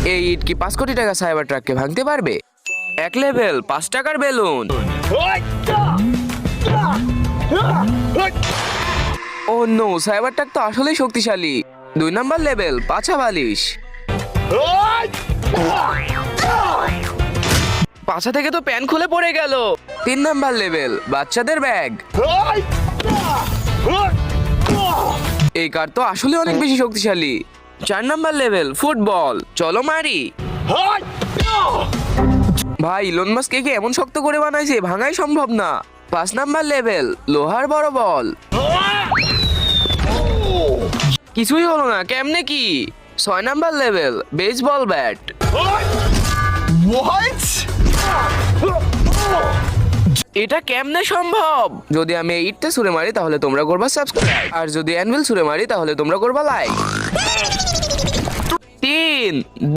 এই ইট কি 5 কোটি টাকা সাইবার ট্রাককে ভাঙতে পারবে? 1 লেভেল 5 টাকার বেলুন। ও নো, সাইবার ট্রাক তো আসলেই শক্তিশালী। 2 নাম্বার লেভেল পাছা বালিশ। পাছা থেকে তো প্যান খুলে পড়ে গেল। 3 নাম্বার লেভেল বাচ্চাদের ব্যাগ। এই কার তো আসলে অনেক বেশি শক্তিশালী। 4 নাম্বার লেভেল ফুটবল, চলো মারি। ভাই ইলন মাস্ক একে এমন শক্ত করে বানাইছে ভাঙাই সম্ভব না। 5 নাম্বার লেভেল লোহার বড় বল। কিছুই হলো না, কেমনে কি? 6 নাম্বার লেভেল বেসবল ব্যাট। এটা কেমনে সম্ভব? যদি আমি এই ইটটা ছুঁড়ে মারি তাহলে তোমরা করবা সাবস্ক্রাইব, আর যদি অ্যানভিল ছুঁড়ে মারি তাহলে তোমরা করবা লাইক। 3